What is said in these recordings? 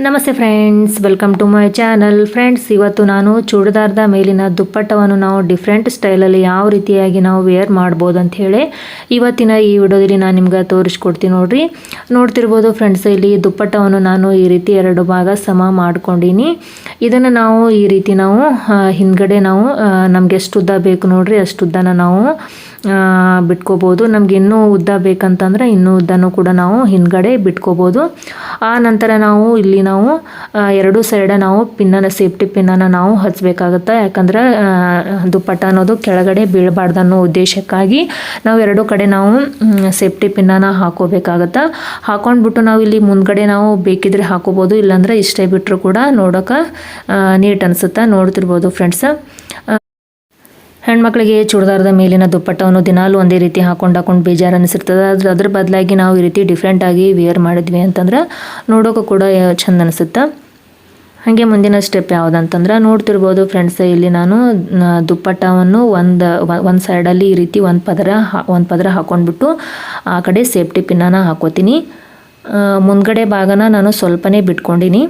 ನಮಸ್ತೆ friends, welcome to my channel. Friends, ಇವತ್ತು ನಾನು ಚೂಡಿದಾರದ ಮೇಲಿನ ದುಪ್ಪಟ್ಟವನ್ನು ನಾವು ಡಿಫ್ರೆಂಟ್ ಸ್ಟೈಲಲ್ಲಿ ಯಾವ ರೀತಿಯಾಗಿ ನಾವು ವೇರ್ ಮಾಡ್ಬೋದು ಅಂತ ಹೇಳಿ ಇವತ್ತಿನ ಈ ವಿಡಿಯೋದಲ್ಲಿ ನಾನು ನಿಮ್ಗೆ ತೋರಿಸ್ಕೊಡ್ತೀನಿ. ನೋಡ್ತಿರ್ಬೋದು ಫ್ರೆಂಡ್ಸ್, ಇಲ್ಲಿ ದುಪ್ಪಟ್ಟವನ್ನು ನಾನು ಈ ರೀತಿ 2 ಭಾಗ ಸಮ ಮಾಡ್ಕೊಂಡಿನಿ. ಇದನ್ನು ನಾವು ಈ ರೀತಿ ನಾವು ಹಿಂದ್ಗಡೆ ನಾವು ನಮ್ಗೆ ಎಷ್ಟು ಉದ್ದ ಬೇಕು ನೋಡ್ರಿ ಅಷ್ಟು ಉದ್ದನ ನಾವು ಬಿಟ್ಕೋಬೋದು. ನಮ್ಗೆ ಇನ್ನೂ ಉದ್ದ ಬೇಕಂತಂದ್ರೆ ಇನ್ನೂ ಉದ್ದನೂ ಕೂಡ ನಾವು ಹಿಂದ್ಗಡೆ ಬಿಟ್ಕೋಬೋದು. ಆ ನಂತರ ನಾವು ಇಲ್ಲಿ ನಾವು 2 ಸೈಡ ನಾವು ಸೇಫ್ಟಿ ಪಿನ್ನನ್ನು ನಾವು ಹಚ್ಚಬೇಕಾಗುತ್ತೆ. ಯಾಕಂದ್ರೆ ದುಪ್ಪಟ್ಟ ಅನ್ನೋದು ಕೆಳಗಡೆ ಬೀಳಬಾರ್ದು ಅನ್ನೋ ಉದ್ದೇಶಕ್ಕಾಗಿ ನಾವು 2 ಕಡೆ ನಾವು ಸೇಫ್ಟಿ ಪಿನ್ನನ್ನು ಹಾಕೋಬೇಕಾಗತ್ತೆ. ಹಾಕೊಂಡ್ಬಿಟ್ಟು ನಾವು ಇಲ್ಲಿ ಮುಂದ್ಗಡೆ ನಾವು ಬೇಕಿದ್ರೆ ಹಾಕೋಬೋದು, ಇಲ್ಲಾಂದ್ರೆ ಇಷ್ಟೇ ಬಿಟ್ಟರು ಕೂಡ ನೋಡೋಕೆ ನೀಟ್ ಅನಿಸುತ್ತೆ. ನೋಡ್ತಿರ್ಬೋದು ಫ್ರೆಂಡ್ಸ್, ಹೆಣ್ಮಕ್ಳಿಗೆ ಚೂಡಿದಾರದ ಮೇಲಿನ ದುಪ್ಪಟ್ಟವನ್ನು ದಿನಾಲು ಒಂದೇ ರೀತಿ ಹಾಕೊಂಡು ಬೇಜಾರು ಅನಿಸಿರ್ತದೆ. ಅದ್ರ ಬದಲಾಗಿ ನಾವು ಈ ರೀತಿ ಡಿಫ್ರೆಂಟಾಗಿ ವೇರ್ ಮಾಡಿದ್ವಿ ಅಂತಂದ್ರೆ ನೋಡೋಕೆ ಕೂಡ ಚಂದ ಅನಿಸುತ್ತೆ. ಹಾಗೆ ಮುಂದಿನ ಸ್ಟೆಪ್ ಯಾವುದಂತಂದ್ರೆ ನೋಡ್ತಿರ್ಬೋದು ಫ್ರೆಂಡ್ಸ್, ಇಲ್ಲಿ ನಾನು ದುಪ್ಪಟ್ಟವನ್ನು ಒಂದು ಸೈಡಲ್ಲಿ ಈ ರೀತಿ ಒಂದು ಪದರ ಹಾಕೊಂಡ್ಬಿಟ್ಟು ಆ ಕಡೆ ಸೇಫ್ಟಿ ಪಿನ್ನನ್ನು ಹಾಕೋತೀನಿ. ಮುಂದ್ಗಡೆ ಭಾಗನ ನಾನು ಸ್ವಲ್ಪನೇ ಬಿಟ್ಕೊಂಡಿನಿ.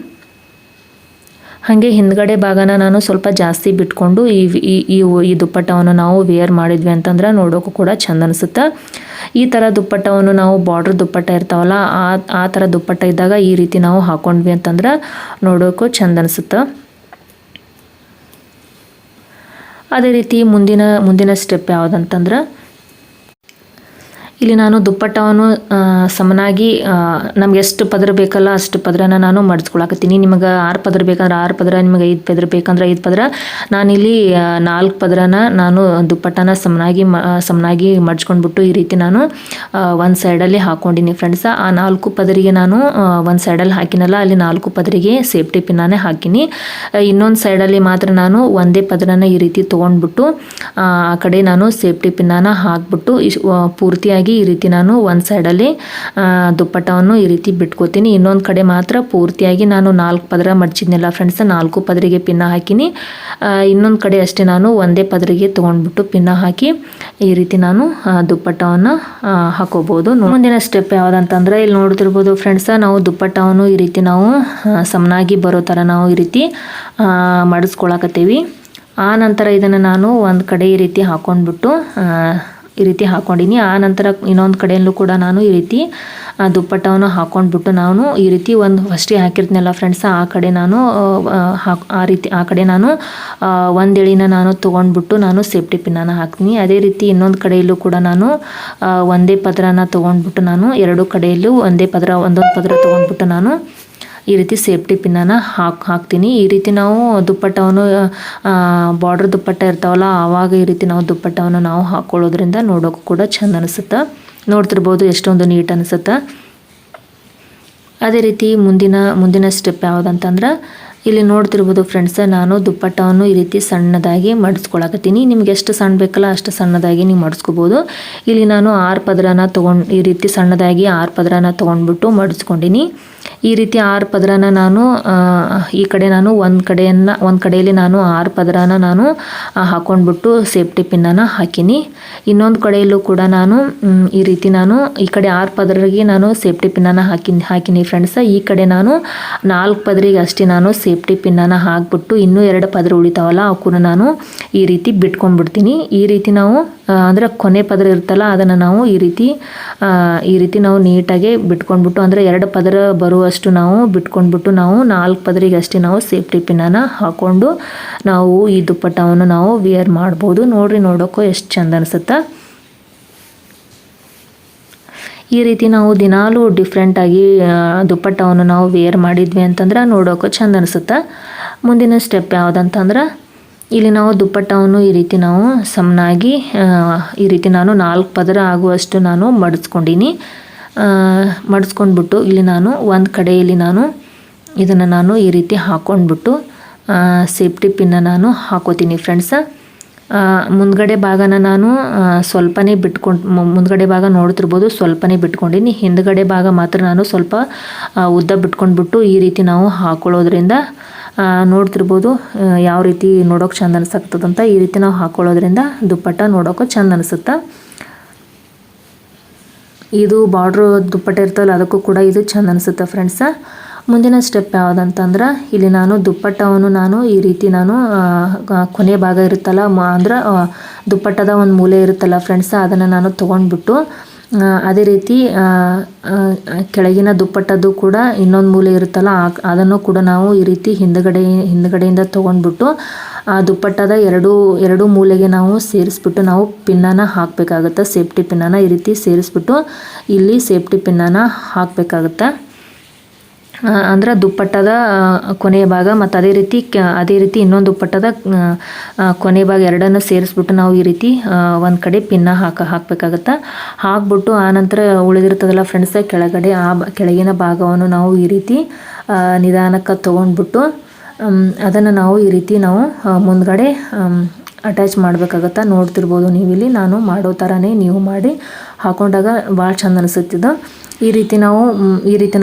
ಹಾಗೆ ಹಿಂದ್ಗಡೆ ಭಾಗನ ನಾನು ಸ್ವಲ್ಪ ಜಾಸ್ತಿ ಬಿಟ್ಕೊಂಡು ಈ ದುಪ್ಪಟ್ಟವನ್ನು ನಾವು ವೇರ್ ಮಾಡಿದ್ವಿ ಅಂತಂದ್ರೆ ನೋಡೋಕ್ಕೂ ಕೂಡ ಚಂದ ಅನಿಸುತ್ತೆ. ಈ ಥರ ದುಪ್ಪಟ್ಟವನ್ನು ನಾವು ಬಾರ್ಡ್ರ್ ದುಪ್ಪಟ್ಟ ಇರ್ತಾವಲ್ಲ ಆ ಥರ ದುಪ್ಪಟ್ಟ ಇದ್ದಾಗ ಈ ರೀತಿ ನಾವು ಹಾಕೊಂಡ್ವಿ ಅಂತಂದ್ರೆ ನೋಡೋಕ್ಕೂ ಚಂದ ಅನಿಸುತ್ತೆ. ಅದೇ ರೀತಿ ಮುಂದಿನ ಸ್ಟೆಪ್ ಯಾವುದಂತಂದ್ರೆ ಇಲ್ಲಿ ನಾನು ದುಪ್ಪಟ್ಟವನ್ನು ಸಮನಾಗಿ ನಮ್ಗೆ ಎಷ್ಟು ಪದರ ಬೇಕಲ್ಲ ಅಷ್ಟು ಪದರನ ನಾನು ಮಡಿಸ್ಕೊಳಕತ್ತೀನಿ. ನಿಮಗೆ 6 ಪದರ ಬೇಕಂದ್ರೆ 6 ಪದರ, ನಿಮಗೆ 5 ಪದರ ಬೇಕಂದ್ರೆ 5 ಪದರ. ನಾನಿಲ್ಲಿ 4 ಪದರನ ನಾನು ದುಪ್ಪಟ್ಟನ ಸಮನಾಗಿ ಮಡ್ಚ್ಕೊಂಡ್ಬಿಟ್ಟು ಈ ರೀತಿ ನಾನು ಒಂದು ಸೈಡಲ್ಲಿ ಹಾಕೊಂಡಿನಿ ಫ್ರೆಂಡ್ಸ. ಆ 4 ಪದರಿಗೆ ನಾನು ಒಂದು ಸೈಡಲ್ಲಿ ಹಾಕಿನಲ್ಲ, ಅಲ್ಲಿ 4 ಪದರಿಗೆ ಸೇಫ್ಟಿ ಪಿನ್ನಾನೇ ಹಾಕಿನಿ. ಇನ್ನೊಂದು ಸೈಡಲ್ಲಿ ಮಾತ್ರ ನಾನು ಒಂದೇ ಪದರನ ಈ ರೀತಿ ತೊಗೊಂಡ್ಬಿಟ್ಟು ಆ ಕಡೆ ನಾನು ಸೇಫ್ಟಿ ಪಿನ್ನಾನ ಹಾಕ್ಬಿಟ್ಟು ಪೂರ್ತಿಯಾಗಿ ಈ ರೀತಿ ನಾನು ಒಂದು ಸೈಡಲ್ಲಿ ದುಪ್ಪಟ್ಟವನ್ನು ಈ ರೀತಿ ಬಿಟ್ಕೋತೀನಿ. ಇನ್ನೊಂದು ಕಡೆ ಮಾತ್ರ ಪೂರ್ತಿಯಾಗಿ ನಾನು 4 ಪದರ ಮಡ್ಚಿದ್ನೆಲ್ಲ ಫ್ರೆಂಡ್ಸ್, 4 ಪದರಿಗೆ ಪಿನ್ನ ಹಾಕಿನಿ. ಇನ್ನೊಂದು ಕಡೆ ಅಷ್ಟೇ ನಾನು ಒಂದೇ ಪದರಿಗೆ ತೊಗೊಂಡ್ಬಿಟ್ಟು ಪಿನ್ನ ಹಾಕಿ ಈ ರೀತಿ ನಾನು ದುಪ್ಪಟ್ಟವನ್ನು ಹಾಕೋಬೋದು. ಮುಂದಿನ ಸ್ಟೆಪ್ ಯಾವುದಂತಂದ್ರೆ ಇಲ್ಲಿ ನೋಡ್ತಿರ್ಬೋದು ಫ್ರೆಂಡ್ಸ್, ನಾವು ದುಪ್ಪಟ್ಟವನ್ನು ಈ ರೀತಿ ನಾವು ಸಮನಾಗಿ ಬರೋ ಥರ ನಾವು ಈ ರೀತಿ ಮಡಿಸ್ಕೊಳಕತ್ತೀವಿ. ಆ ನಂತರ ಇದನ್ನು ನಾನು ಒಂದು ಕಡೆ ಈ ರೀತಿ ಈ ರೀತಿ ಹಾಕೊಂಡಿನಿ. ಆ ನಂತರ ಇನ್ನೊಂದು ಕಡೆಯಲ್ಲೂ ಕೂಡ ನಾನು ಈ ರೀತಿ ದುಪ್ಪಟ್ಟವನ್ನು ಹಾಕೊಂಡ್ಬಿಟ್ಟು ನಾನು ಈ ರೀತಿ ಫಸ್ಟಿಗೆ ಹಾಕಿರ್ತೀನಲ್ಲ ಫ್ರೆಂಡ್ಸ್, ಆ ಕಡೆ ನಾನು ಒಂದು ಎಳಿನ ನಾನು ತೊಗೊಂಡ್ಬಿಟ್ಟು ನಾನು ಸೇಫ್ಟಿ ಪಿನ್ನನ್ನು ಹಾಕ್ತೀನಿ. ಅದೇ ರೀತಿ ಇನ್ನೊಂದು ಕಡೆಯಲ್ಲೂ ಕೂಡ ನಾನು ಒಂದೇ ಪದರನ ತೊಗೊಂಡ್ಬಿಟ್ಟು ನಾನು 2 ಕಡೆಯಲ್ಲೂ ಒಂದೊಂದು ಪದರ ತೊಗೊಂಡ್ಬಿಟ್ಟು ನಾನು ಈ ರೀತಿ ಸೇಫ್ಟಿ ಪಿನ್ನನ್ನು ಹಾಕ್ತೀನಿ. ಈ ರೀತಿ ನಾವು ದುಪ್ಪಟ್ಟವನ್ನು ಬಾರ್ಡ್ರ್ ದುಪ್ಪಟ್ಟ ಇರ್ತಾವಲ್ಲ ಆವಾಗ ಈ ರೀತಿ ನಾವು ದುಪ್ಪಟ್ಟವನ್ನು ನಾವು ಹಾಕ್ಕೊಳ್ಳೋದ್ರಿಂದ ನೋಡೋಕ್ಕೂ ಕೂಡ ಚಂದ ಅನಿಸುತ್ತೆ. ನೋಡ್ತಿರ್ಬೋದು ಎಷ್ಟೊಂದು ನೀಟ್ ಅನಿಸುತ್ತೆ. ಅದೇ ರೀತಿ ಮುಂದಿನ ಸ್ಟೆಪ್ ಯಾವುದಂತಂದ್ರೆ ಇಲ್ಲಿ ನೋಡ್ತಿರ್ಬೋದು ಫ್ರೆಂಡ್ಸ್, ನಾನು ದುಪ್ಪಟ್ಟವನ್ನು ಈ ರೀತಿ ಸಣ್ಣದಾಗಿ ಮಡಿಸ್ಕೊಳಕತ್ತೀನಿ. ನಿಮ್ಗೆ ಎಷ್ಟು ಸಣ್ಣ ಬೇಕಲ್ಲ ಅಷ್ಟು ಸಣ್ಣದಾಗಿ ನೀವು ಮಡಿಸ್ಕೋಬೋದು. ಇಲ್ಲಿ ನಾನು 6 ಪದರನ ಈ ರೀತಿ ಸಣ್ಣದಾಗಿ 6 ಪದರನ ತೊಗೊಂಡ್ಬಿಟ್ಟು ಮಡಿಸ್ಕೊಂಡಿನಿ. ಈ ರೀತಿ 6 ಪದರನ ನಾನು ಈ ಕಡೆ ನಾನು ಒಂದು ಕಡೆಯಲ್ಲಿ ನಾನು 6 ಪದರನ ನಾನು ಹಾಕೊಂಡ್ಬಿಟ್ಟು ಸೇಫ್ಟಿ ಪಿನ್ನನ್ನು ಹಾಕಿನಿ. ಇನ್ನೊಂದು ಕಡೆಯಲ್ಲೂ ಕೂಡ ನಾನು ಈ ರೀತಿ ನಾನು ಈ ಕಡೆ 6 ಪದರಿಗೆ ನಾನು ಸೇಫ್ಟಿ ಪಿನ್ನನ್ನು ಹಾಕಿನಿ ಫ್ರೆಂಡ್ಸ್. ಈ ಕಡೆ ನಾನು 4 ಪದರಿಗೆ ಅಷ್ಟೇ ನಾನು ಸೇಫ್ಟಿ ಪಿನ್ನನ್ನು ಹಾಕ್ಬಿಟ್ಟು ಇನ್ನೂ 2 ಪದರ ಉಳಿತಾವಲ್ಲ ಅವಕ್ಕೂ ನಾನು ಈ ರೀತಿ ಬಿಟ್ಕೊಂಡ್ಬಿಡ್ತೀನಿ. ಈ ರೀತಿ ನಾವು ಅಂದರೆ ಕೊನೆ ಪದರ ಇರ್ತಲ್ಲ ಅದನ್ನು ನಾವು ಈ ರೀತಿ ನಾವು ನೀಟಾಗಿ ಬಿಟ್ಕೊಂಡ್ಬಿಟ್ಟು ಅಂದರೆ 2 ಪದರ ಬರುವಷ್ಟು ನಾವು ಬಿಟ್ಕೊಂಡ್ಬಿಟ್ಟು ನಾವು 4 ಪದರಿಗೆ ಅಷ್ಟೇ ನಾವು ಸೇಫ್ಟಿ ಪಿನ್ನನ್ನು ಹಾಕ್ಕೊಂಡು ನಾವು ಈ ದುಪ್ಪಟ್ಟವನ್ನು ನಾವು ವೇರ್ ಮಾಡ್ಬೋದು. ನೋಡೋಕ್ಕೂ ಎಷ್ಟು ಚಂದ ಅನಿಸುತ್ತೆ. ಈ ರೀತಿ ನಾವು ದಿನಾಲೂ ಡಿಫ್ರೆಂಟಾಗಿ ದುಪ್ಪಟ್ಟವನ್ನು ನಾವು ವೇರ್ ಮಾಡಿದ್ವಿ ಅಂತಂದ್ರೆ ನೋಡೋಕ್ಕೂ ಚಂದ ಅನಿಸುತ್ತೆ. ಮುಂದಿನ ಸ್ಟೆಪ್ ಯಾವುದಂತಂದ್ರೆ ಇಲ್ಲಿ ನಾವು ದುಪ್ಪಟ್ಟವನ್ನು ಈ ರೀತಿ ನಾವು ಸಮನಾಗಿ ಈ ರೀತಿ ನಾನು 4 ಪದರ ಆಗುವಷ್ಟು ನಾನು ಮಡಿಸ್ಕೊಂಡ್ಬಿಟ್ಟು ಇಲ್ಲಿ ನಾನು ಒಂದು ಕಡೆಯಲ್ಲಿ ನಾನು ಇದನ್ನು ನಾನು ಈ ರೀತಿ ಹಾಕ್ಕೊಂಡ್ಬಿಟ್ಟು ಸೇಫ್ಟಿ ಪಿನ್ನ ನಾನು ಹಾಕೋತೀನಿ ಫ್ರೆಂಡ್ಸ್. ಮುಂದ್ಗಡೆ ಭಾಗನ ನಾನು ಸ್ವಲ್ಪನೇ ಮುಂದ್ಗಡೆ ಭಾಗ ನೋಡ್ತಿರ್ಬೋದು ಸ್ವಲ್ಪನೇ ಬಿಟ್ಕೊಂಡಿನಿ. ಹಿಂದ್ಗಡೆ ಭಾಗ ಮಾತ್ರ ನಾನು ಸ್ವಲ್ಪ ಉದ್ದ ಬಿಟ್ಕೊಂಡ್ಬಿಟ್ಟು ಈ ರೀತಿ ನಾವು ಹಾಕೊಳ್ಳೋದ್ರಿಂದ ನೋಡ್ತಿರ್ಬೋದು ಯಾವ ರೀತಿ ನೋಡೋಕೆ ಚಂದ ಅನಿಸ್ತದಂತ. ಈ ರೀತಿ ನಾವು ಹಾಕೊಳ್ಳೋದ್ರಿಂದ ದುಪ್ಪಟ್ಟ ನೋಡೋಕೆ ಚಂದ ಅನಿಸುತ್ತೆ. ಇದು ಬಾರ್ಡ್ರ್ ದುಪ್ಪಟ್ಟ ಇರ್ತಲ್ಲ ಅದಕ್ಕೂ ಕೂಡ ಇದು ಚಂದ ಅನಿಸುತ್ತೆ ಫ್ರೆಂಡ್ಸ. ಮುಂದಿನ ಸ್ಟೆಪ್ ಯಾವುದಂತಂದ್ರೆ ಇಲ್ಲಿ ನಾನು ದುಪ್ಪಟ್ಟವನ್ನು ನಾನು ಈ ರೀತಿ ನಾನು ಕೊನೆ ಭಾಗ ಇರುತ್ತಲ್ಲ ಅಂದ್ರೆ ದುಪ್ಪಟ್ಟದ ಒಂದು ಮೂಲೆ ಇರುತ್ತಲ್ಲ ಫ್ರೆಂಡ್ಸ್, ಅದನ್ನು ನಾನು ತೊಗೊಂಡ್ಬಿಟ್ಟು ಅದೇ ರೀತಿ ಕೆಳಗಿನ ದುಪ್ಪಟ್ಟದ್ದು ಕೂಡ ಇನ್ನೊಂದು ಮೂಲೆ ಇರುತ್ತಲ್ಲ ಅದನ್ನು ಕೂಡ ನಾವು ಈ ರೀತಿ ಹಿಂದುಗಡೆಯಿಂದ ತೊಗೊಂಡ್ಬಿಟ್ಟು ಆ ದುಪ್ಪಟ್ಟದ ಎರಡು ಮೂಲೆಗೆ ನಾವು ಸೇರಿಸ್ಬಿಟ್ಟು ನಾವು ಪಿನ್ನನ್ನು ಹಾಕಬೇಕಾಗುತ್ತೆ. ಸೇಫ್ಟಿ ಪಿನ್ನನ್ನು ಈ ರೀತಿ ಸೇರಿಸ್ಬಿಟ್ಟು ಇಲ್ಲಿ ಸೇಫ್ಟಿ ಪಿನ್ನನ್ನು ಹಾಕಬೇಕಾಗುತ್ತೆ. ಅಂದ್ರೆ ದುಪ್ಪಟ್ಟದ ಕೊನೆಯ ಭಾಗ ಮತ್ತು ಅದೇ ರೀತಿ ಇನ್ನೊಂದು ದುಪ್ಪಟ್ಟದ ಕೊನೆ ಭಾಗ ಎರಡನ್ನು ಸೇರಿಸ್ಬಿಟ್ಟು ನಾವು ಈ ರೀತಿ ಒಂದು ಕಡೆ ಪಿನ್ನ ಹಾಕಬೇಕಾಗತ್ತೆ. ಹಾಕ್ಬಿಟ್ಟು ಆನಂತರ ಉಳಿದಿರ್ತದಲ್ಲ ಫ್ರೆಂಡ್ಸ್ ಕೆಳಗಿನ ಭಾಗವನ್ನು ನಾವು ಈ ರೀತಿ ನಿಧಾನಕ್ಕೆ ತೊಗೊಂಡ್ಬಿಟ್ಟು ಅದನ್ನು ನಾವು ಈ ರೀತಿ ನಾವು ಮುಂದ್ಗಡೆ ಅಟ್ಯಾಚ್ ಮಾಡಬೇಕಾಗತ್ತೆ. ನೋಡ್ತಿರ್ಬೋದು ನೀವಿಲ್ಲಿ ನಾನು ಮಾಡೋ ಥರನೇ ನೀವು ಮಾಡಿ ಹಾಕೊಂಡಾಗ ಭಾಳ ಚಂದ ಅನಿಸುತ್ತಿದ್ದು. ಈ ರೀತಿ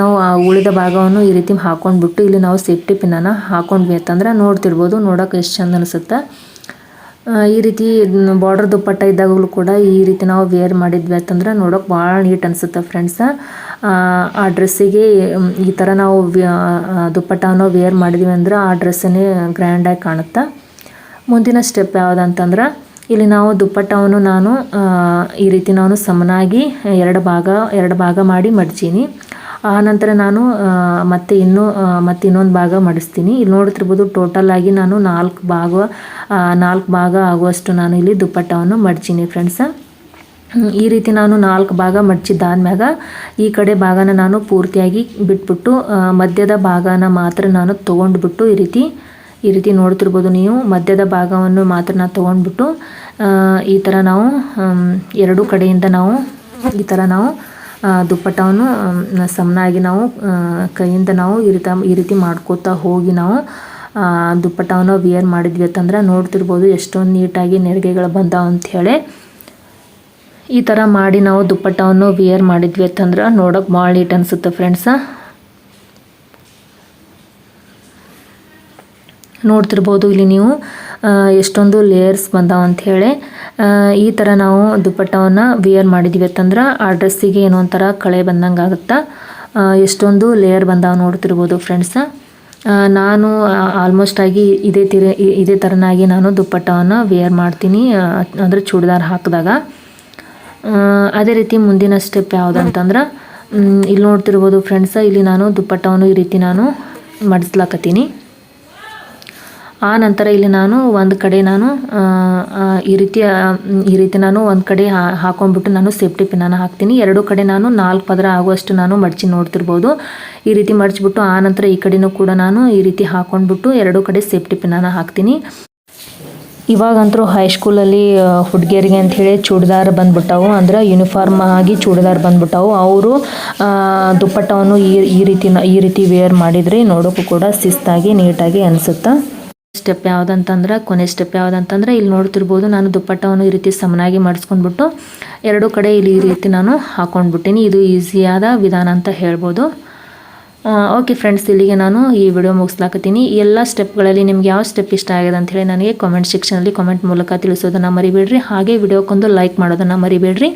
ನಾವು ಆ ಉಳಿದ ಭಾಗವನ್ನು ಈ ರೀತಿ ಹಾಕೊಂಡ್ಬಿಟ್ಟು ಇಲ್ಲಿ ನಾವು ಸೇಫ್ಟಿ ಪಿನ್ನನ್ನು ಹಾಕೊಂಡ್ವಿ ಅಂತಂದ್ರೆ ನೋಡ್ತಿರ್ಬೋದು, ನೋಡೋಕೆ ಎಷ್ಟು ಚಂದ ಅನಿಸುತ್ತೆ. ಈ ರೀತಿ ಬಾರ್ಡರ್ ದುಪ್ಪಟ್ಟ ಇದ್ದಾಗಲೂ ಕೂಡ ಈ ರೀತಿ ನಾವು ವೇರ್ ಮಾಡಿದ್ವಿ ಅಂತಂದ್ರೆ ನೋಡೋಕೆ ಭಾಳ ನೀಟ್ ಅನಿಸುತ್ತೆ ಫ್ರೆಂಡ್ಸ್. ಆ ಡ್ರೆಸ್ಸಿಗೆ ಈ ಥರ ನಾವು ದುಪ್ಪಟ್ಟವನ್ನು ವೇರ್ ಮಾಡಿದ್ವಿ ಅಂದ್ರೆ ಆ ಡ್ರೆಸ್ಸನ್ನೇ ಗ್ರ್ಯಾಂಡಾಗಿ ಕಾಣುತ್ತೆ. ಮುಂದಿನ ಸ್ಟೆಪ್ ಯಾವುದಂತಂದ್ರೆ ಇಲ್ಲಿ ನಾವು ದುಪ್ಪಟ್ಟವನ್ನು ನಾನು ಈ ರೀತಿ ನಾನು ಸಮನಾಗಿ ಎರಡು ಭಾಗ ಮಾಡಿ ಮಡ್ಚೀನಿ. ಆನಂತರ ನಾನು ಮತ್ತೆ ಇನ್ನೊಂದು ಭಾಗ ಮಡಿಸ್ತೀನಿ. ಇಲ್ಲಿ ನೋಡ್ತಿರ್ಬೋದು ಟೋಟಲ್ ಆಗಿ ನಾನು 4 ಭಾಗ ಆಗುವಷ್ಟು ನಾನು ಇಲ್ಲಿ ದುಪ್ಪಟ್ಟವನ್ನು ಮಡ್ಚೀನಿ ಫ್ರೆಂಡ್ಸ್. ಈ ರೀತಿ ನಾನು 4 ಭಾಗ ಮಡ್ಚಿದ್ದಾದ್ಮ್ಯಾಗ ಈ ಕಡೆ ಭಾಗನ ನಾನು ಪೂರ್ತಿಯಾಗಿ ಬಿಟ್ಬಿಟ್ಟು ಮಧ್ಯದ ಭಾಗನ ಮಾತ್ರ ನಾನು ತೊಗೊಂಡ್ಬಿಟ್ಟು ಈ ರೀತಿ ನೋಡ್ತಿರ್ಬೋದು ನೀವು, ಮಧ್ಯದ ಭಾಗವನ್ನು ಮಾತ್ರ ನಾನು ತೊಗೊಂಡ್ಬಿಟ್ಟು ಈ ಥರ ನಾವು ಎರಡೂ ಕಡೆಯಿಂದ ನಾವು ಈ ಥರ ನಾವು ದುಪ್ಪಟ್ಟವನ್ನು ಸಮನಾಗಿ ನಾವು ಕೈಯಿಂದ ನಾವು ಈ ರೀತಿ ಮಾಡ್ಕೋತಾ ಹೋಗಿ ನಾವು ದುಪ್ಪಟ್ಟವನ್ನು ವೇರ್ ಮಾಡಿದ್ವಿ ಅಂತಂದ್ರೆ ನೋಡ್ತಿರ್ಬೋದು ಎಷ್ಟೊಂದು ನೀಟಾಗಿ ನೆರಿಗೆಗಳು ಬಂದಾವ ಅಂಥೇಳಿ. ಈ ಥರ ಮಾಡಿ ನಾವು ದುಪ್ಪಟ್ಟವನ್ನು ವೇರ್ ಮಾಡಿದ್ವಿ ಅಂತಂದ್ರೆ ನೋಡೋಕೆ ಭಾಳ ನೀಟ್ ಅನಿಸುತ್ತೆ ಫ್ರೆಂಡ್ಸ. ನೋಡ್ತಿರ್ಬೋದು ಇಲ್ಲಿ ನೀವು ಎಷ್ಟೊಂದು ಲೇಯರ್ಸ್ ಬಂದಾವ ಅಂಥೇಳಿ. ಈ ಥರ ನಾವು ದುಪ್ಪಟ್ಟವನ್ನು ವೇರ್ ಮಾಡಿದ್ವಿ ಅಂತಂದ್ರೆ ಆ ಡ್ರೆಸ್ಸಿಗೆ ಏನೋ ಒಂಥರ ಕಳೆ ಬಂದಂಗೆ ಆಗುತ್ತೆ. ಎಷ್ಟೊಂದು ಲೇಯರ್ ಬಂದಾವ ನೋಡ್ತಿರ್ಬೋದು ಫ್ರೆಂಡ್ಸ. ನಾನು ಆಲ್ಮೋಸ್ಟ್ ಆಗಿ ಇದೇ ಥರನಾಗಿ ನಾನು ದುಪ್ಪಟ್ಟವನ್ನು ವೇರ್ ಮಾಡ್ತೀನಿ, ಅಂದರೆ ಚೂಡಿದಾರ್ ಹಾಕಿದಾಗ. ಅದೇ ರೀತಿ ಮುಂದಿನ ಸ್ಟೆಪ್ ಯಾವುದಂತಂದ್ರೆ ಇಲ್ಲಿ ನೋಡ್ತಿರ್ಬೋದು ಫ್ರೆಂಡ್ಸ, ಇಲ್ಲಿ ನಾನು ದುಪ್ಪಟ್ಟವನ್ನು ಈ ರೀತಿ ನಾನು ಮಡಿಸ್ಲಾಕತ್ತೀನಿ. ಆ ನಂತರ ಇಲ್ಲಿ ನಾನು ಒಂದು ಕಡೆ ನಾನು ಈ ರೀತಿ ನಾನು ಒಂದು ಕಡೆ ಹಾಕೊಂಡ್ಬಿಟ್ಟು ನಾನು ಸೇಫ್ಟಿ ಪಿನ್ನನ್ನು ಹಾಕ್ತೀನಿ. ಎರಡು ಕಡೆ ನಾನು 4 ಪದರ ಆಗುವಷ್ಟು ನಾನು ಮಡಚಿ ನೋಡ್ತಿರ್ಬೋದು. ಈ ರೀತಿ ಮಡಚಿಬಿಟ್ಟು ಆ ನಂತರ ಈ ಕಡೆನೂ ಕೂಡ ನಾನು ಈ ರೀತಿ ಹಾಕೊಂಡ್ಬಿಟ್ಟು ಎರಡೂ ಕಡೆ ಸೇಫ್ಟಿ ಪಿನ್ನನ್ನು ಹಾಕ್ತೀನಿ. ಇವಾಗಂತೂ ಹೈಸ್ಕೂಲಲ್ಲಿ ಹುಡುಗಿಯರಿಗೆ ಅಂಥೇಳಿ ಚೂಡಿದಾರ್ ಬಂದ್ಬಿಟ್ಟವು, ಅಂದ್ರೆ ಯೂನಿಫಾರ್ಮ್ ಆಗಿ ಚೂಡಿದಾರ್ ಬಂದ್ಬಿಟ್ಟವು. ಅವರು ದುಪ್ಪಟ್ಟವನ್ನು ಈ ರೀತಿ ವೇರ್ ಮಾಡಿದರೆ ನೋಡೋಕ್ಕೂ ಕೂಡ ಶಿಸ್ತಾಗಿ ನೀಟಾಗಿ ಅನಿಸುತ್ತೆ. ಕೊನೆ ಸ್ಟೆಪ್ ಯಾವುದಂತಂದ್ರೆ ಇಲ್ಲಿ ನೋಡ್ತಿರ್ಬೋದು ನಾನು ದುಪ್ಪಟ್ಟವನ್ನು ಈ ರೀತಿ ಸಮನಾಗಿ ಮಾಡಿಸ್ಕೊಂಡ್ಬಿಟ್ಟು ಎರಡೂ ಕಡೆ ಇಲ್ಲಿ ಈ ರೀತಿ ನಾನು ಹಾಕೊಂಡ್ಬಿಟ್ಟಿನಿ. ಇದು ಈಸಿಯಾದ ವಿಧಾನ ಅಂತ ಹೇಳ್ಬೋದು. ಓಕೆ ಫ್ರೆಂಡ್ಸ್, ಇಲ್ಲಿಗೆ ನಾನು ಈ ವಿಡಿಯೋ ಮುಗಿಸ್ಲಾಕತ್ತೀನಿ. ಈ ಎಲ್ಲ ಸ್ಟೆಪ್ಗಳಲ್ಲಿ ನಿಮ್ಗೆ ಯಾವ ಸ್ಟೆಪ್ ಇಷ್ಟ ಆಗಿದೆ ಅಂಥೇಳಿ ನನಗೆ ಕಾಮೆಂಟ್ ಸೆಕ್ಷನಲ್ಲಿ ಕಾಮೆಂಟ್ ಮೂಲಕ ತಿಳಿಸೋದನ್ನು ಮರಿಬೇಡ್ರಿ. ಹಾಗೆ ವಿಡಿಯೋಕ್ಕೊಂದು ಲೈಕ್ ಮಾಡೋದನ್ನು ಮರಿಬೇಡ್ರಿ.